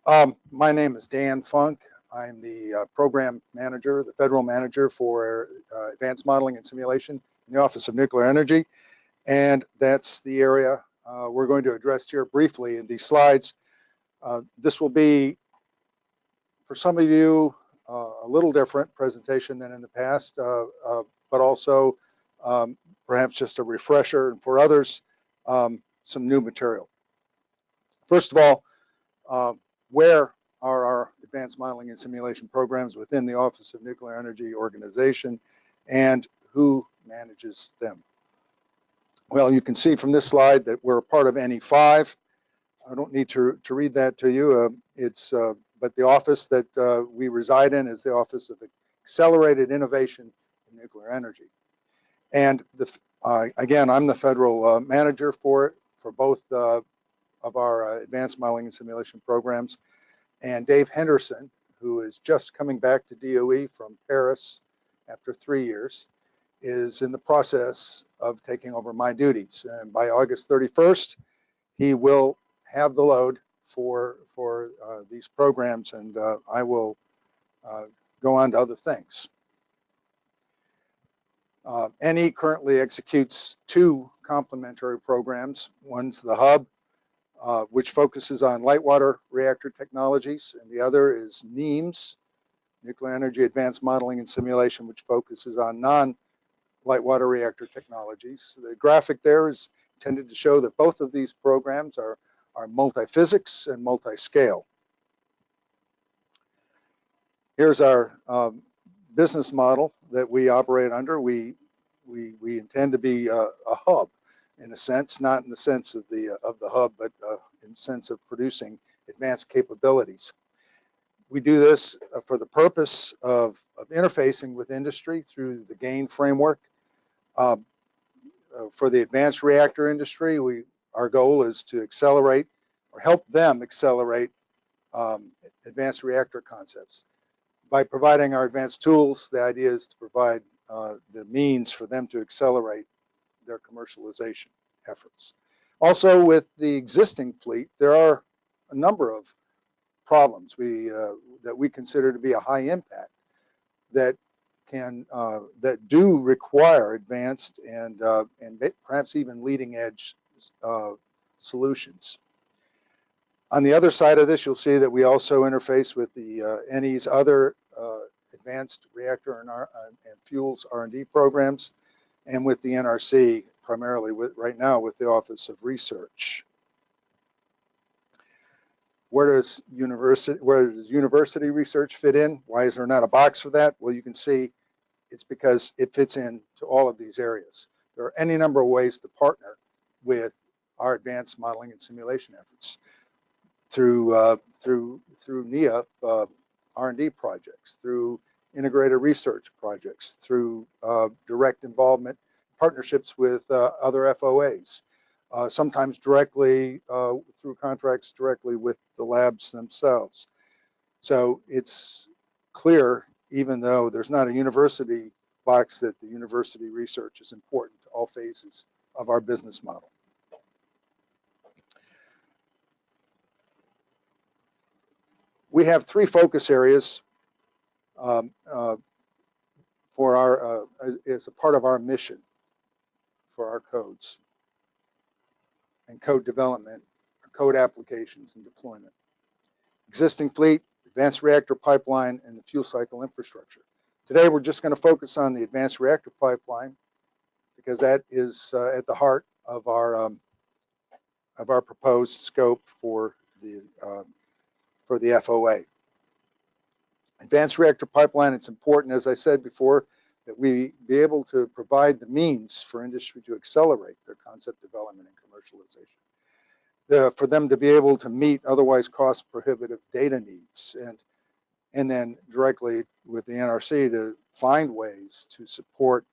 My name is Dan Funk. I'm the program manager, the federal manager for advanced modeling and simulation in the Office of Nuclear Energy. And that's the area we're going to address here briefly in these slides. This will be, for some of you, a little different presentation than in the past, but also perhaps just a refresher, and for others, some new material. First of all, where are our advanced modeling and simulation programs within the Office of Nuclear Energy organization, and who manages them? Well, you can see from this slide that we're a part of NE-5. I don't need to read that to you. But the office that we reside in is the Office of Accelerated Innovation in Nuclear Energy. And again, I'm the federal manager for both of our advanced modeling and simulation programs. And Dave Henderson, who is just coming back to DOE from Paris after 3 years, is in the process of taking over my duties. And by August 31st, he will have the load for these programs, and I will go on to other things. NE currently executes 2 complementary programs. One's the Hub, which focuses on light water reactor technologies, and the other is NEAMS, Nuclear Energy Advanced Modeling and Simulation, which focuses on non-light water reactor technologies. The graphic there is intended to show that both of these programs are multi-physics and multi-scale. Here's our business model that we operate under. We intend to be a hub, in a sense, not in the sense of the hub, but in the sense of producing advanced capabilities. We do this for the purpose of interfacing with industry through the GAIN framework. For the advanced reactor industry, our goal is to accelerate or help them accelerate advanced reactor concepts. By providing our advanced tools, the idea is to provide the means for them to accelerate their commercialization efforts. Also, with the existing fleet, there are a number of problems that we consider to be a high impact that do require advanced and perhaps even leading edge solutions. On the other side of this, you'll see that we also interface with the NE's other advanced reactor and fuels R&D programs, and with the NRC, primarily right now with the Office of Research. Where does university research fit in? Why is there not a box for that? Well, you can see it's because it fits into all of these areas. There are any number of ways to partner with our advanced modeling and simulation efforts through NEA R&D projects, through integrated research projects, through direct involvement, partnerships with other FOAs, sometimes directly through contracts directly with the labs themselves. So it's clear, even though there's not a university box, that the university research is important to all phases of our business model. We have 3 focus areas for our as a part of our mission for our codes and code development, code applications and deployment. Existing fleet, advanced reactor pipeline, and the fuel cycle infrastructure. Today we're just going to focus on the advanced reactor pipeline because that is at the heart of our proposed scope for the FOA. Advanced reactor pipeline, it's important, as I said before, that we be able to provide the means for industry to accelerate their concept development and commercialization. For them to be able to meet otherwise cost prohibitive data needs, and then directly with the NRC to find ways to support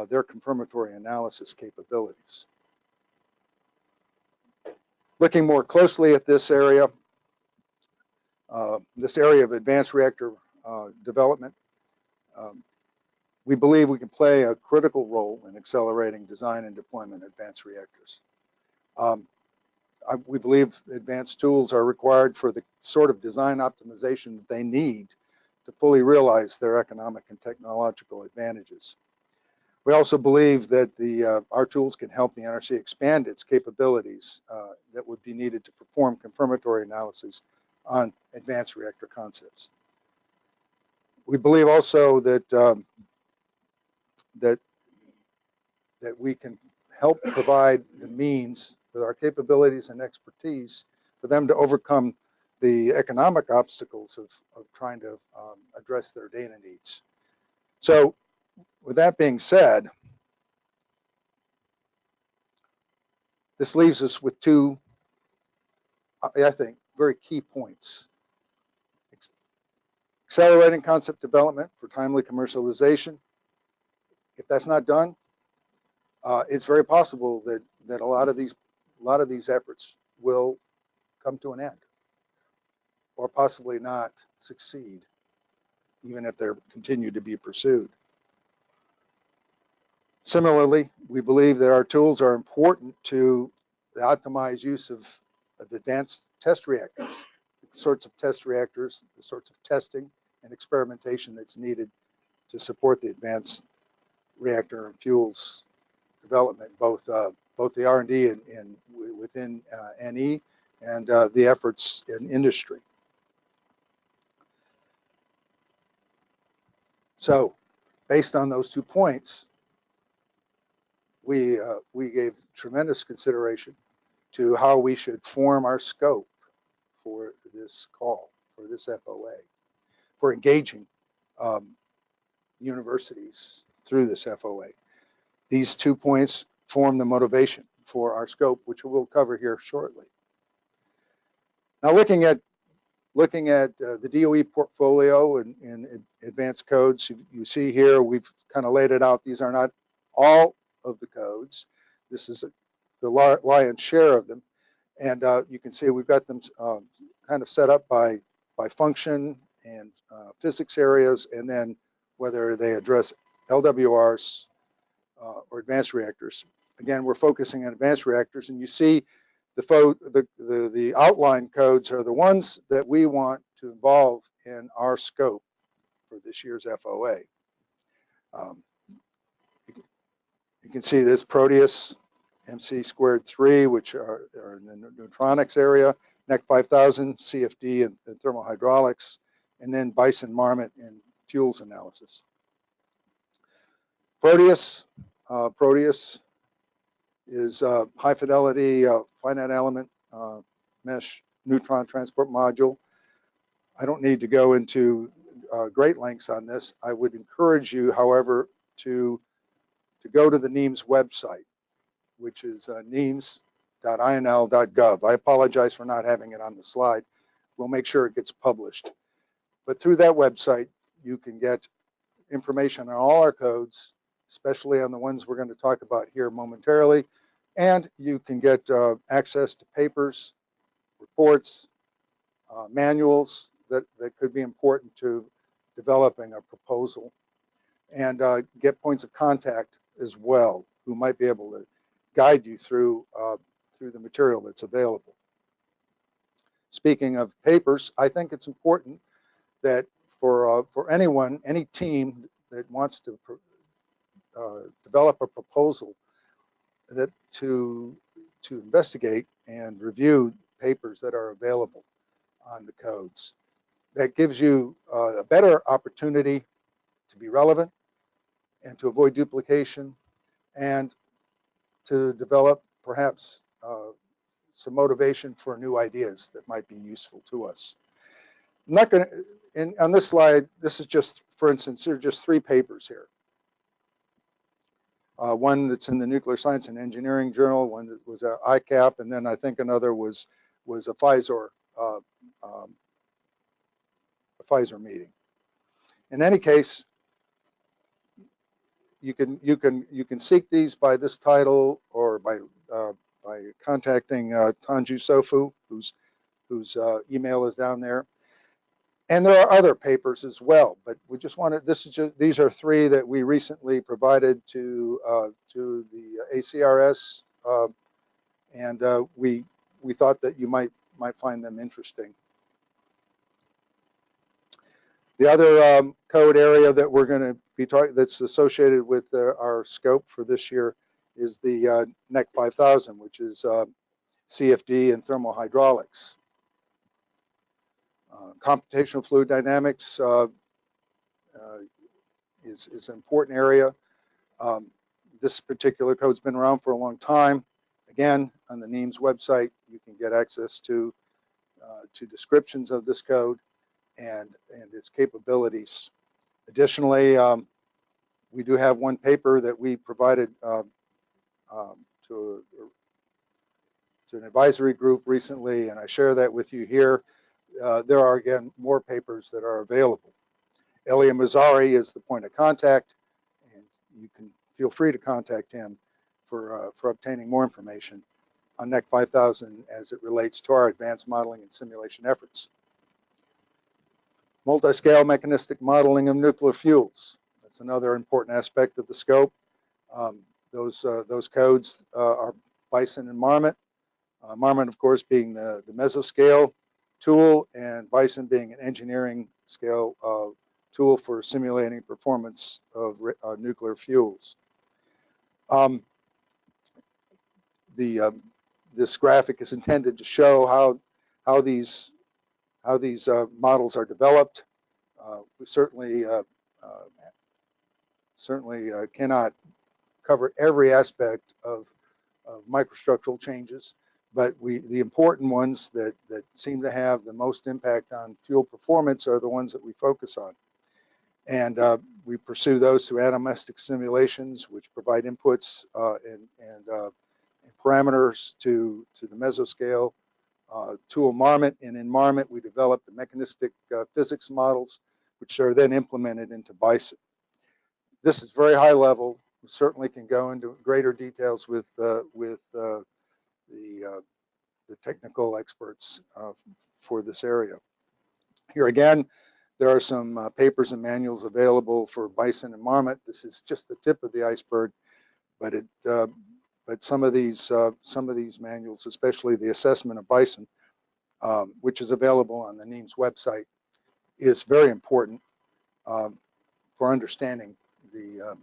their confirmatory analysis capabilities. Looking more closely at this area of advanced reactor development, we believe we can play a critical role in accelerating design and deployment of advanced reactors. we believe advanced tools are required for the sort of design optimization that they need to fully realize their economic and technological advantages. We also believe that our tools can help the NRC expand its capabilities that would be needed to perform confirmatory analyses on advanced reactor concepts. We believe also that that we can help provide the means with our capabilities and expertise for them to overcome the economic obstacles of trying to address their data needs. So with that being said, this leaves us with two, I think, very key points. Accelerating concept development for timely commercialization. If that's not done, it's very possible that a lot of these efforts will come to an end, or possibly not succeed, even if they're continued to be pursued. Similarly, we believe that our tools are important to the optimized use of advanced test reactors, the sorts of test reactors, the sorts of testing and experimentation that's needed to support the advanced reactor and fuels development, both the R&D and within NE and the efforts in industry. So, based on those 2 points, we gave tremendous consideration to how we should form our scope for this call, for this FOA, for engaging universities through this FOA. These 2 points form the motivation for our scope, which we'll cover here shortly. Now, looking at the DOE portfolio and advanced codes, you see here we've kind of laid it out. These are not all of the codes. This is the lion's share of them, and you can see we've got them kind of set up by function and physics areas, and then whether they address LWRs or advanced reactors. Again, we're focusing on advanced reactors, and you see the outline codes are the ones that we want to involve in our scope for this year's FOA. You can see this Proteus, MC²3, which are in the neutronics area, NEC 5000, CFD and thermohydraulics, and then Bison Marmot in fuels analysis. Proteus is a high fidelity finite element mesh neutron transport module. I don't need to go into great lengths on this. I would encourage you, however, to go to the NEAMS website, which is neams.inl.gov. I apologize for not having it on the slide. We'll make sure it gets published. But through that website, you can get information on all our codes, especially on the ones we're going to talk about here momentarily. And you can get access to papers, reports, manuals that could be important to developing a proposal, and get points of contact as well, who might be able to guide you through the material that's available. Speaking of papers, I think it's important that for anyone, any team that wants to develop a proposal, that to investigate and review papers that are available on the codes. That gives you a better opportunity to be relevant and to avoid duplication, and to develop perhaps some motivation for new ideas that might be useful to us. I'm not going to, on this slide, this is just, for instance, there are just 3 papers here. One that's in the Nuclear Science and Engineering Journal, one that was a ICAP, and then I think another was a Pfizer meeting. In any case, you can seek these by this title, or by contacting Tanju Sofu, whose email is down there. And there are other papers as well, but we just wanted, these are 3 that we recently provided to the ACRS, and we we thought that you might find them interesting. The other code area that we're going to be talking that's associated with our scope for this year is the NEC 5000, which is CFD and thermal hydraulics. Computational fluid dynamics is an important area. This particular code's been around for a long time. Again, on the NEAMS website, you can get access to descriptions of this code and its capabilities. Additionally, we do have one paper that we provided to an advisory group recently, and I share that with you here. There are, again, more papers that are available. Elia Mazzari is the point of contact, and you can feel free to contact him for obtaining more information on NEC 5000 as it relates to our advanced modeling and simulation efforts. Multi-scale mechanistic modeling of nuclear fuels. That's another important aspect of the scope. Those codes are Bison and Marmot. Marmot, of course, being the mesoscale tool, and Bison being an engineering scale tool for simulating performance of nuclear fuels. This graphic is intended to show how these models are developed. We certainly cannot cover every aspect of microstructural changes, but the important ones that seem to have the most impact on fuel performance are the ones that we focus on. And we pursue those through atomistic simulations, which provide inputs and parameters to the mesoscale tool Marmot. And in Marmot, we develop the mechanistic physics models, which are then implemented into Bison. This is very high level. We certainly can go into greater details with the technical experts for this area. Here again, there are some papers and manuals available for Bison and Marmot. This is just the tip of the iceberg, but some of these manuals, especially the assessment of Bison, which is available on the NEAMS website, is very important for understanding the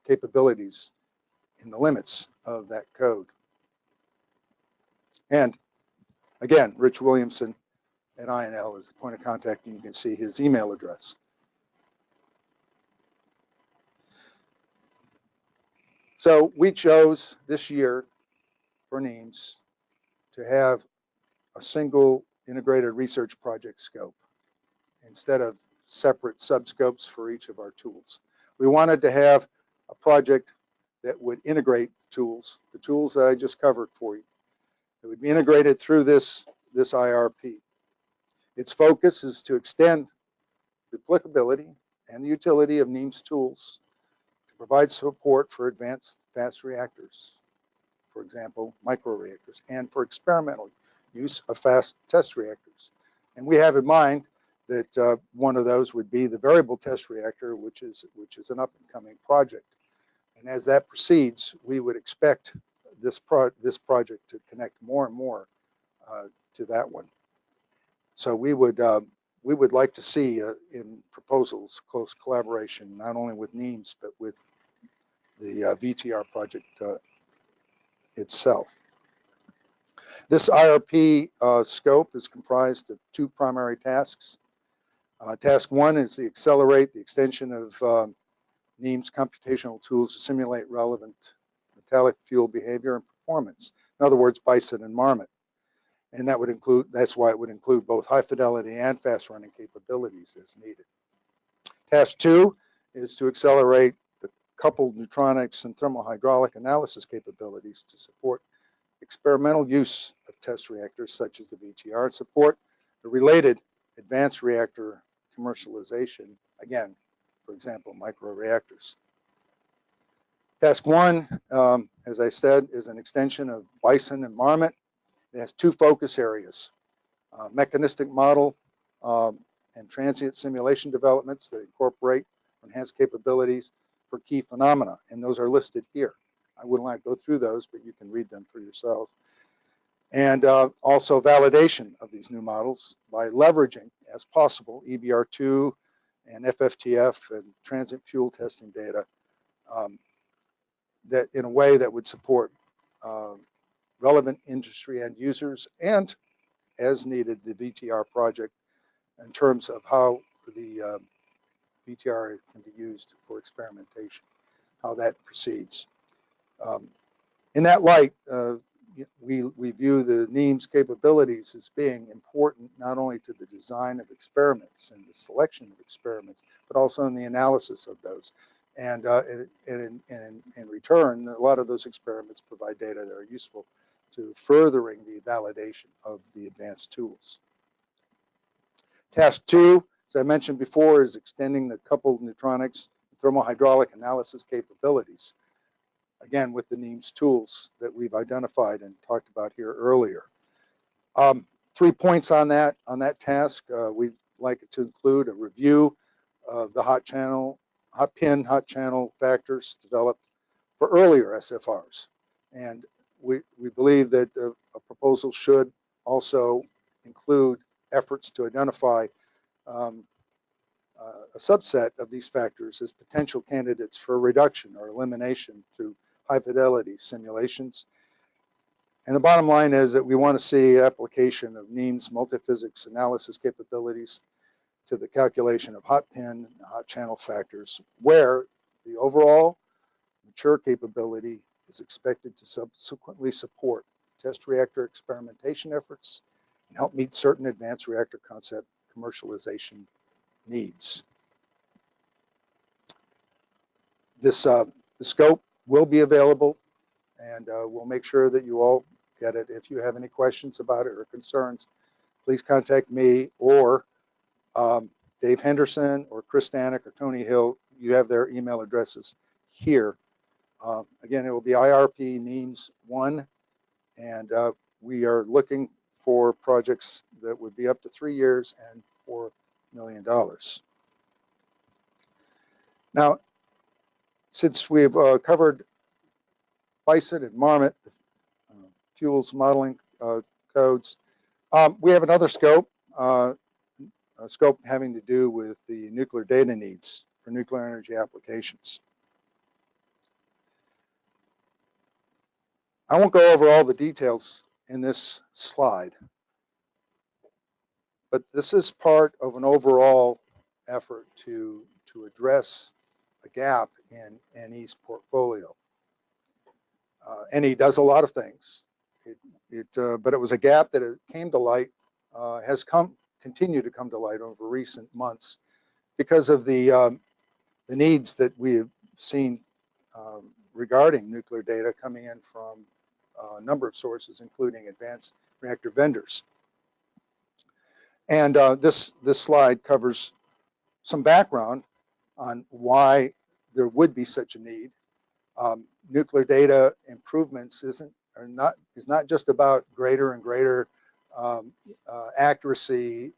capabilities and the limits of that code. And again, Rich Williamson at INL is the point of contact, and you can see his email address. So we chose this year for NEAMS to have a single integrated research project scope instead of separate subscopes for each of our tools. We wanted to have a project that would integrate the tools that I just covered for you. It would be integrated through this IRP. Its focus is to extend the applicability and the utility of NEAMS tools to provide support for advanced fast reactors, for example, microreactors, and for experimental use of fast test reactors. And we have in mind that one of those would be the variable test reactor, which is an up-and-coming project. And as that proceeds, we would expect this project to connect more and more to that one. So we would like to see in proposals close collaboration, not only with NEAMS, but with the VTR project itself. This IRP scope is comprised of two primary tasks. Task one is to accelerate the extension of NEAMS computational tools to simulate relevant metallic fuel behavior and performance. In other words, Bison and Marmot. And that's why it would include both high fidelity and fast running capabilities as needed. Task two is to accelerate the coupled neutronics and thermal hydraulic analysis capabilities to support experimental use of test reactors such as the VTR and support the related advanced reactor commercialization, again, for example, microreactors. Task one, as I said, is an extension of Bison and Marmot. It has two focus areas, mechanistic model and transient simulation developments that incorporate enhanced capabilities for key phenomena, and those are listed here. I wouldn't like to go through those, but you can read them for yourself. and also validation of these new models by leveraging, as possible, EBR2 and FFTF and transit fuel testing data that in a way that would support relevant industry end users and, as needed, the VTR project in terms of how the VTR can be used for experimentation, how that proceeds. In that light, we view the NEAMS capabilities as being important not only to the design of experiments and the selection of experiments, but also in the analysis of those. And in return, a lot of those experiments provide data that are useful to furthering the validation of the advanced tools. Task 2, as I mentioned before, is extending the coupled neutronics thermohydraulic analysis capabilities, again with the NEAMS tools that we've identified and talked about here earlier. 3 points on that task. We'd like it to include a review of the hot channel factors developed for earlier SFRs. And we believe that a proposal should also include efforts to identify a subset of these factors as potential candidates for reduction or elimination through high fidelity simulations. And the bottom line is that we want to see application of NEAMS multiphysics analysis capabilities to the calculation of hot pin, hot channel factors, where the overall mature capability is expected to subsequently support test reactor experimentation efforts and help meet certain advanced reactor concept commercialization needs. The scope will be available, and we'll make sure that you all get it. If you have any questions about it or concerns, please contact me or Dave Henderson or Chris Stanek or Tony Hill. You have their email addresses here. Again, it will be IRP-NEAMS-1, and we are looking for projects that would be up to 3 years and $4 million. Now, since we've covered Bison and Marmot, fuels modeling codes, we have another scope, a scope having to do with the nuclear data needs for nuclear energy applications. I won't go over all the details in this slide, but this is part of an overall effort to address a gap in NE's portfolio. NE does a lot of things, but it was a gap that came to light, has continued to come to light over recent months because of the needs that we have seen regarding nuclear data coming in from a number of sources, including advanced reactor vendors. And this slide covers some background on why there would be such a need. Nuclear data improvements is not just about greater and greater accuracy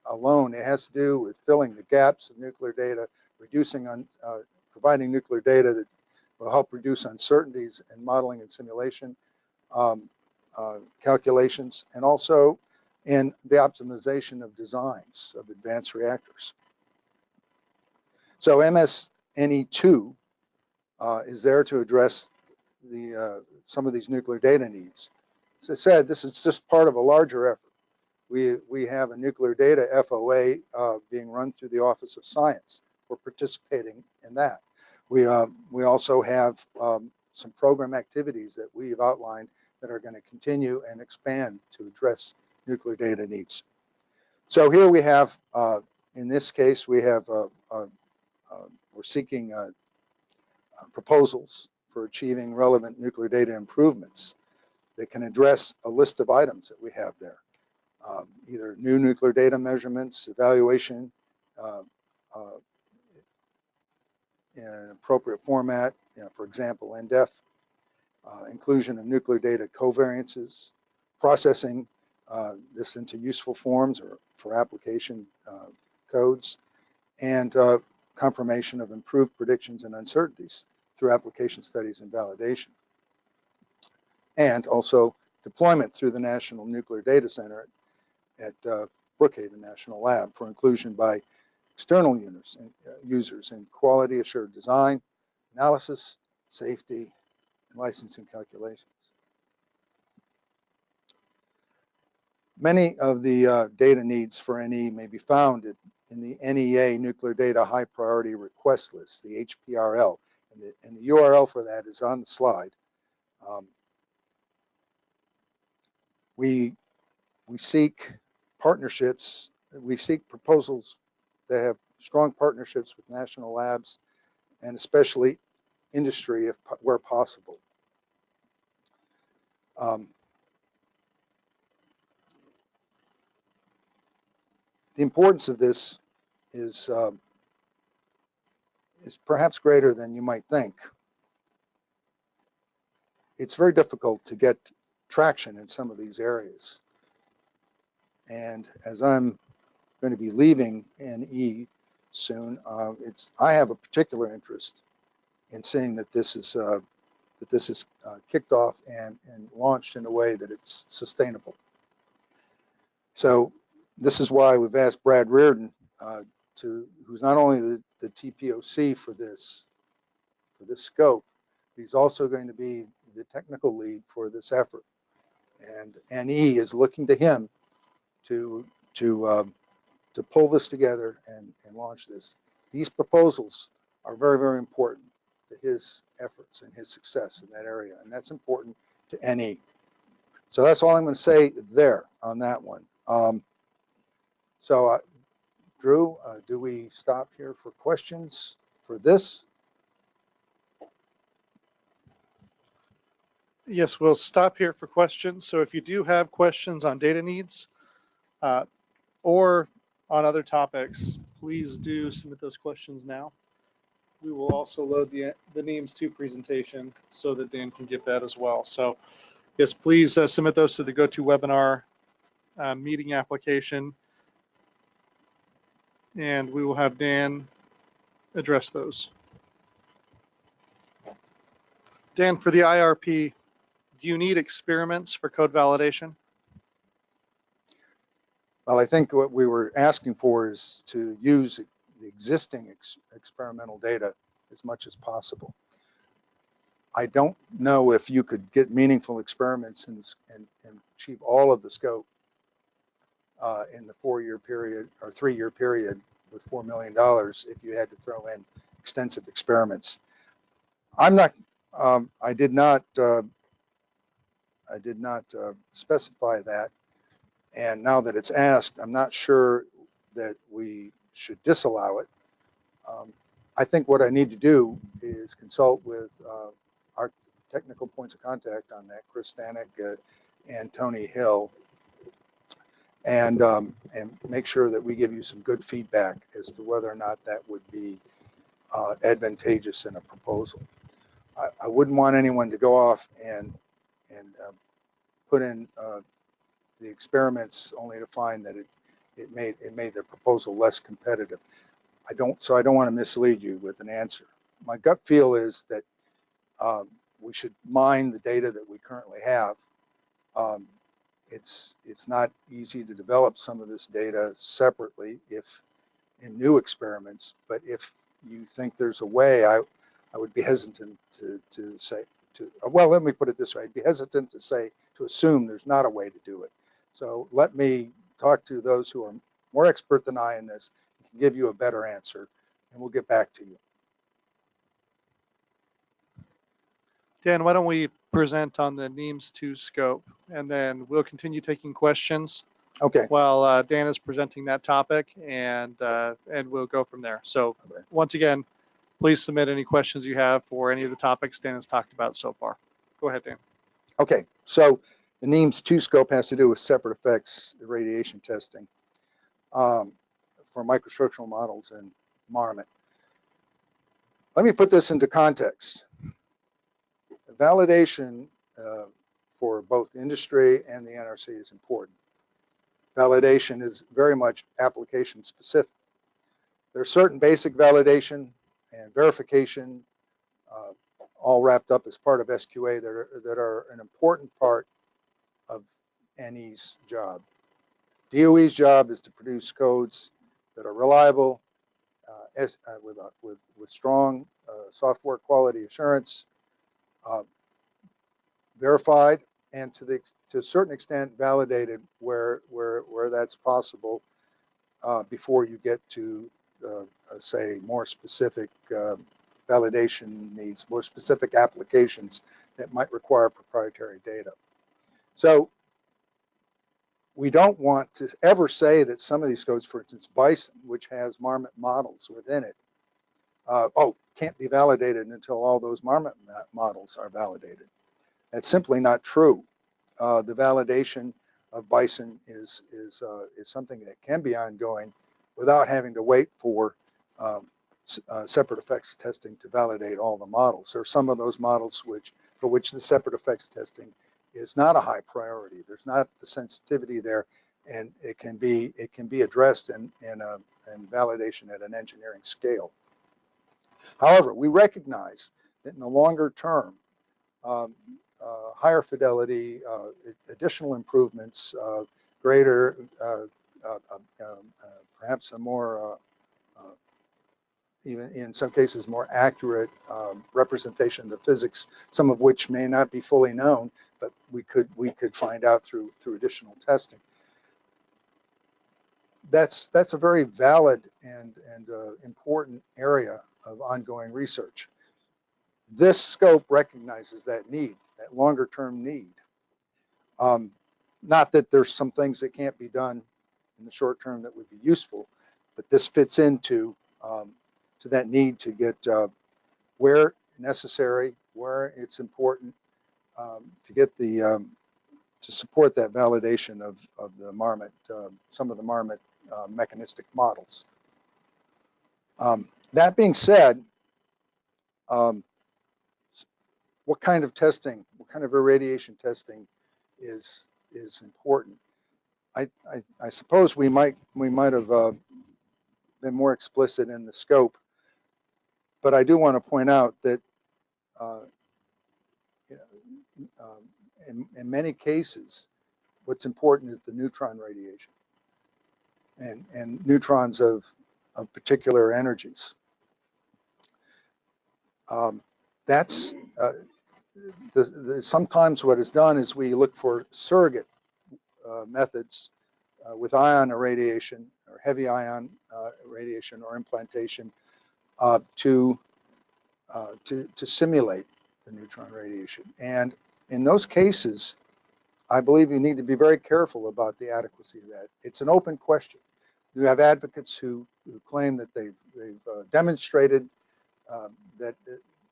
alone. It has to do with filling the gaps of nuclear data, providing nuclear data that will help reduce uncertainties in modeling and simulation calculations, and also in the optimization of designs of advanced reactors. So MS-NE-2 is there to address some of these nuclear data needs. As I said, this is just part of a larger effort. We have a nuclear data FOA being run through the Office of Science. We're participating in that. We also have some program activities that we've outlined that are going to continue and expand to address nuclear data needs. So here we have, in this case, we have we're seeking proposals for achieving relevant nuclear data improvements that can address a list of items that we have there. Either new nuclear data measurements, evaluation in an appropriate format, for example, NDEF, inclusion of nuclear data covariances, processing this into useful forms or for application codes, and confirmation of improved predictions and uncertainties through application studies and validation. And also deployment through the National Nuclear Data Center at Brookhaven National Lab for inclusion by external users in quality assured design, analysis, safety, and licensing calculations. Many of the data needs for NE may be found in the NEA Nuclear Data High Priority Request List, the HPRL, and the URL for that is on the slide. We seek partnerships, we seek proposals that have strong partnerships with national labs and especially industry where possible. The importance of this is perhaps greater than you might think. It's very difficult to get traction in some of these areas. And as I'm going to be leaving NE soon, I have a particular interest in seeing that this is kicked off and launched in a way that it's sustainable. So this is why we've asked Brad Reardon, who's not only the TPOC for this scope, he's also going to be the technical lead for this effort. And NE is looking to him to pull this together and launch this. These proposals are very, very important to his efforts and his success in that area, and that's important to NE. So that's all I'm going to say there on that one. Drew, do we stop here for questions for this? Yes, we'll stop here for questions. So if you do have questions on data needs or on other topics, please do submit those questions now. We will also load the NEAMS-2 presentation so that Dan can give that as well. So yes, please submit those to the GoToWebinar meeting application, and we will have Dan address those. Dan, for the IRP, do you need experiments for code validation? Well, I think what we were asking for is to use the existing experimental data as much as possible. I don't know if you could get meaningful experiments and achieve all of the scope in the 4-year period or 3-year period with $4 million if you had to throw in extensive experiments. I did not specify that, and now that it's asked, I'm not sure that we should disallow it. I think what I need to do is consult with our technical points of contact on that, Chris Stanek and Tony Hill, and make sure that we give you some good feedback as to whether or not that would be advantageous in a proposal. I wouldn't want anyone to go off and put in the experiments only to find that it made their proposal less competitive. So I don't want to mislead you with an answer. My gut feel is that we should mine the data that we currently have. It's not easy to develop some of this data separately if in new experiments, but if you think there's a way, I would be hesitant to say, well, let me put it this way, I'd be hesitant to assume there's not a way to do it. So let me talk to those who are more expert than I in this, and can give you a better answer, and we'll get back to you. Dan, why don't we present on the NEAMS-2 scope, and then we'll continue taking questions. Okay. While Dan is presenting that topic, and we'll go from there. So okay. Once again, please submit any questions you have for any of the topics Dan has talked about so far. Go ahead, Dan. Okay, so the NEAMS-2 scope has to do with separate effects radiation testing for microstructural models and environment. Let me put this into context. Validation for both industry and the NRC is important. Validation is very much application specific. There's certain basic validation and verification all wrapped up as part of SQA that are an important part of NE's job. DOE's job is to produce codes that are reliable, with strong software quality assurance, verified, and to a certain extent validated where that's possible, before you get to say more specific validation needs, more specific applications that might require proprietary data. So we don't want to ever say that some of these codes, for instance, Bison, which has marmot models within it, can't be validated until all those marmot models are validated. That's simply not true. The validation of Bison is something that can be ongoing without having to wait for separate effects testing to validate all the models. There are some of those models for which the separate effects testing is not a high priority. There's not the sensitivity there, and it can be addressed in validation at an engineering scale. However, we recognize that in the longer term, higher fidelity, additional improvements, greater, perhaps a more, even in some cases, more accurate representation of the physics, some of which may not be fully known, but we could find out through additional testing. That's a very valid and important area of ongoing research. This scope recognizes that need, that longer term need. Not that there's some things that can't be done in the short term that would be useful, but this fits into to that need to get where necessary, where it's important, to get the to support that validation of the marmot, some of the marmot mechanistic models. That being said, what kind of testing, what kind of irradiation testing is important? I suppose we might have been more explicit in the scope, but I do want to point out that in many cases, what's important is the neutron radiation and neutrons of particular energies. That's sometimes what is done is we look for surrogate methods with ion irradiation or heavy ion radiation or implantation to simulate the neutron radiation. And in those cases, I believe you need to be very careful about the adequacy of that. It's an open question. You have advocates who claim that they've demonstrated that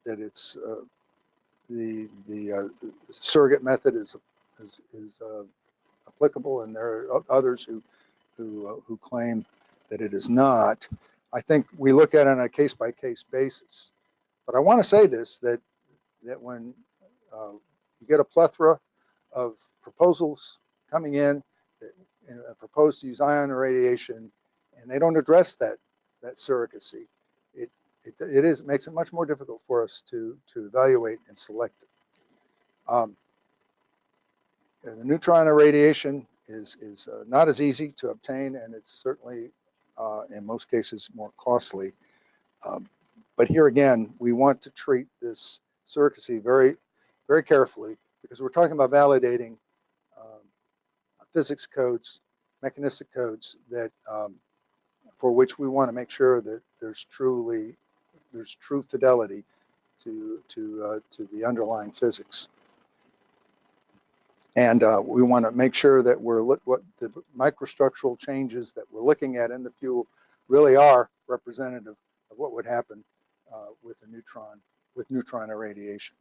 it's the surrogate method is applicable, and there are others who claim that it is not. I think we look at it on a case-by-case basis. But I want to say this, that when you get a plethora of proposals coming in that propose to use ion irradiation, and they don't address that surrogacy, it makes it much more difficult for us to evaluate and select it. The neutron irradiation is not as easy to obtain, and it's certainly in most cases more costly. But here again, we want to treat this surrogacy very, very carefully, because we're talking about validating physics codes, mechanistic codes that for which we want to make sure that there's true fidelity to the underlying physics. And we want to make sure that what the microstructural changes that we're looking at in the fuel really are representative of what would happen with neutron irradiation.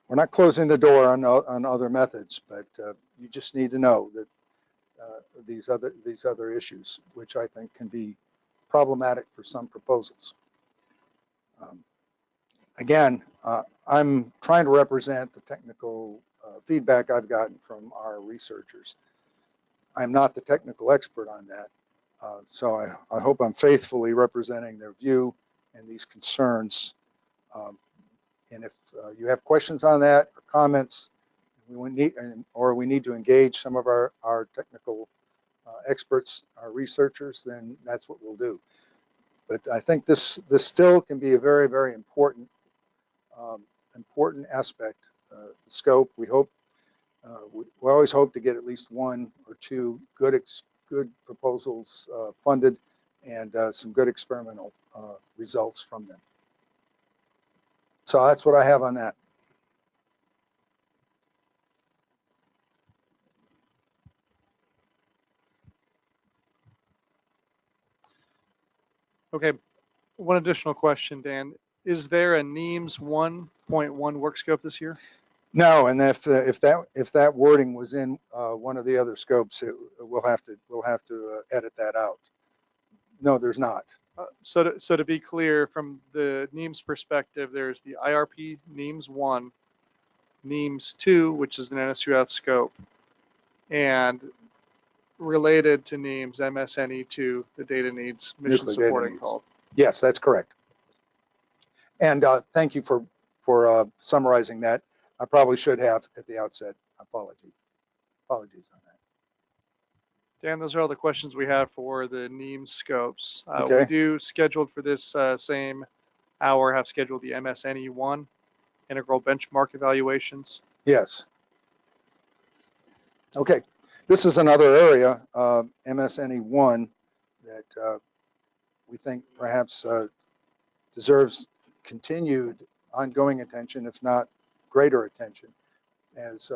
We're not closing the door on other methods, but you just need to know that these other issues, which I think can be problematic for some proposals. Again, I'm trying to represent the technical feedback I've gotten from our researchers. I'm not the technical expert on that, so I hope I'm faithfully representing their view and these concerns. And if you have questions on that or comments, we need to engage some of our technical experts, our researchers, then that's what we'll do. But I think this still can be a very, very important aspect. The scope. We hope we always hope to get at least one or two good proposals funded and some good experimental results from them. So that's what I have on that. Okay, one additional question, Dan. Is there a NEAMS 1.1 work scope this year? No, and if that wording was in one of the other scopes, we'll have to edit that out. No, there's not. So to be clear, from the NEAMS perspective, there's the IRP-NEAMS-1, NEAMS-2, which is an NS2F scope, and related to NEAMS, MS-NE-2, the data needs mission supporting call. Yes, that's correct. And thank you for summarizing that. I probably should have at the outset. Apologies on that. Dan, those are all the questions we have for the NEAMS scopes. Okay. We do, scheduled for this same hour, have scheduled the MS-NE-1 integral benchmark evaluations. Yes. Okay. This is another area, MS-NE-1, that we think perhaps deserves continued ongoing attention, if not greater attention. As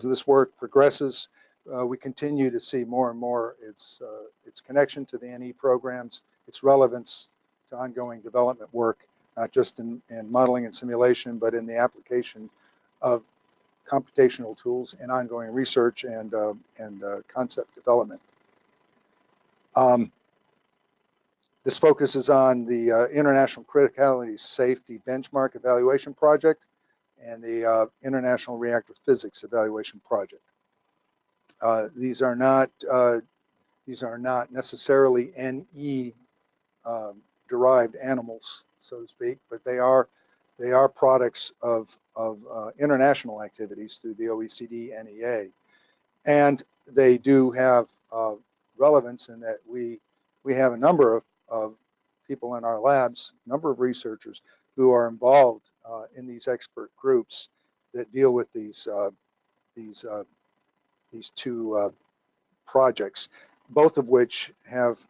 this work progresses, we continue to see more and more its connection to the NE programs, its relevance to ongoing development work, not just in modeling and simulation, but in the application of computational tools and ongoing research and concept development. This focuses on the International Criticality Safety Benchmark Evaluation Project and the International Reactor Physics Evaluation Project. These are not necessarily NE derived animals, so to speak, but they are products of international activities through the OECD NEA, and they do have relevance in that we have a number of people in our labs, a number of researchers who are involved in these expert groups that deal with these two projects, both of which have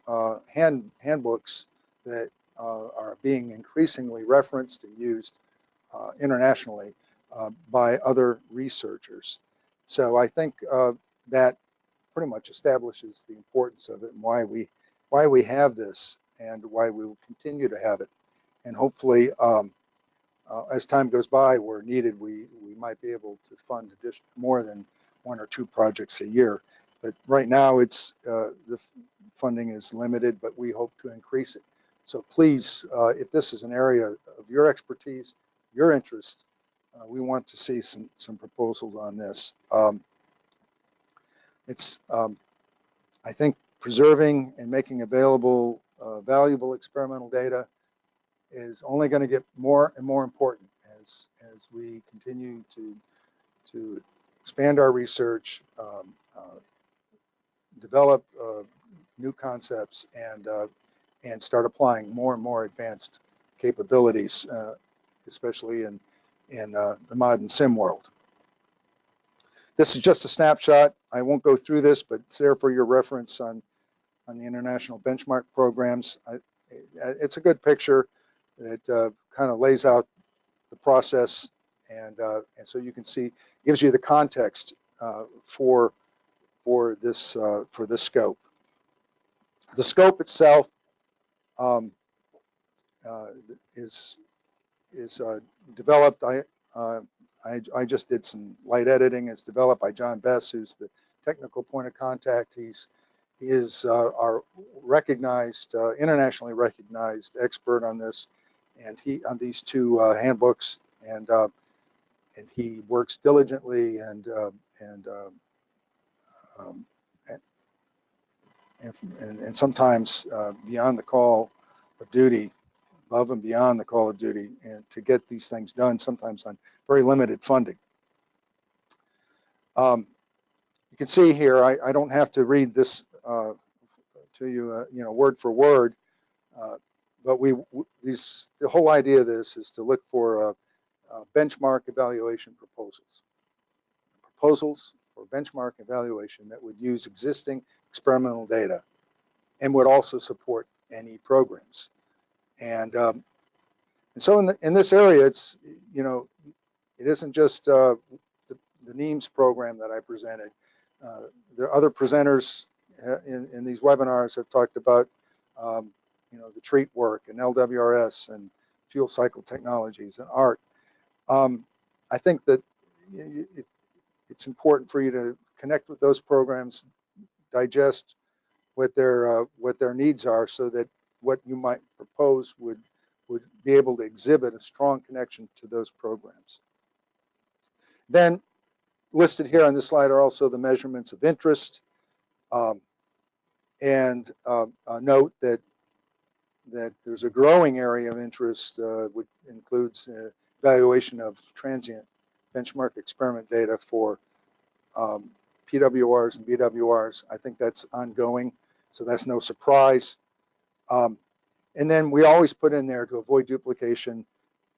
handbooks that are being increasingly referenced and used internationally by other researchers. So I think that pretty much establishes the importance of it and why we have this and why we will continue to have it. And hopefully, as time goes by, where needed, we might be able to fund more than one or two projects a year. But right now, the funding is limited, but we hope to increase it. So please, if this is an area of your expertise, your interest, we want to see some proposals on this. I think preserving and making available valuable experimental data is only going to get more and more important as we continue to expand our research, develop new concepts, and start applying more and more advanced capabilities, especially in the modern sim world. This is just a snapshot. I won't go through this, but it's there for your reference on the international benchmark programs. It's a good picture that kind of lays out the process, and so you can see, gives you the context for this scope. The scope itself is developed. I just did some light editing. It's developed by John Bess, who's the technical point of contact. He is our recognized, internationally recognized expert on this, and on these two handbooks, and he works diligently and sometimes beyond the call of duty, above and beyond the call of duty, and to get these things done, sometimes on very limited funding. You can see here, I don't have to read this to you, word for word, but the whole idea of this is to look for benchmark evaluation proposals for benchmark evaluation that would use existing experimental data and would also support NE programs. And so in this area, it's, it isn't just the NEAMS program that I presented. There are other presenters in these webinars have talked about, the treat work and LWRS and fuel cycle technologies and ART. I think that it's important for you to connect with those programs, digest what their needs are, so that what you might propose would be able to exhibit a strong connection to those programs. Then listed here on this slide are also the measurements of interest, and note that there's a growing area of interest, which includes evaluation of transient benchmark experiment data for PWRs and BWRs. I think that's ongoing, so that's no surprise. And then we always put in there, to avoid duplication,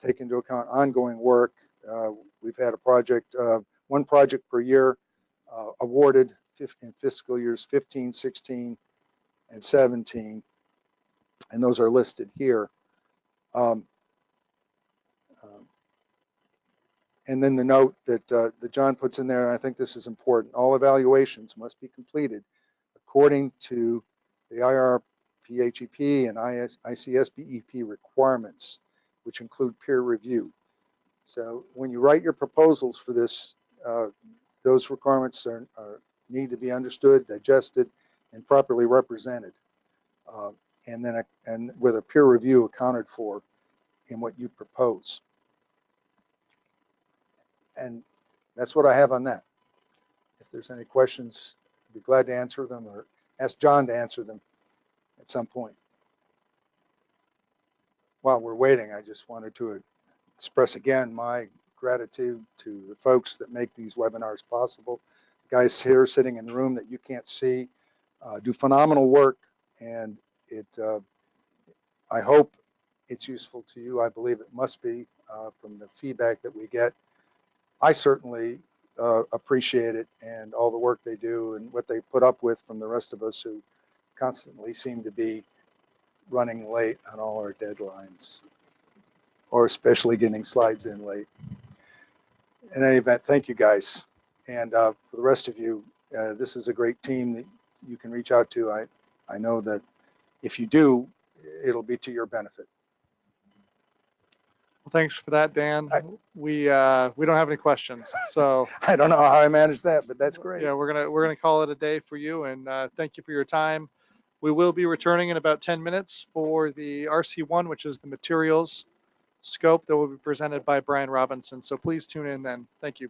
take into account ongoing work. We've had a project, one project per year awarded in fiscal years 15, 16, and 17, and those are listed here. And then the note that John puts in there, and I think this is important: all evaluations must be completed according to the IRP-NEAMS and ICSBEP requirements, which include peer review. So when you write your proposals for this, those requirements need to be understood, digested, and properly represented, and with a peer review accounted for in what you propose. And that's what I have on that. If there's any questions, I'd be glad to answer them, or ask John to answer them at some point. While we're waiting, I just wanted to express again my gratitude to the folks that make these webinars possible. The guys here sitting in the room that you can't see do phenomenal work, and I hope it's useful to you. I believe it must be from the feedback that we get. I certainly appreciate it, and all the work they do and what they put up with from the rest of us who constantly seem to be running late on all our deadlines, or especially getting slides in late. In any event, thank you guys. And for the rest of you, this is a great team that you can reach out to. I know that if you do, it'll be to your benefit. Well, thanks for that, Dan. We don't have any questions, so I don't know how I managed that, but that's great. Yeah, we're gonna call it a day for you, and thank you for your time. We will be returning in about 10 minutes for the RC1, which is the materials scope that will be presented by Brian Robinson. So please tune in then. Thank you.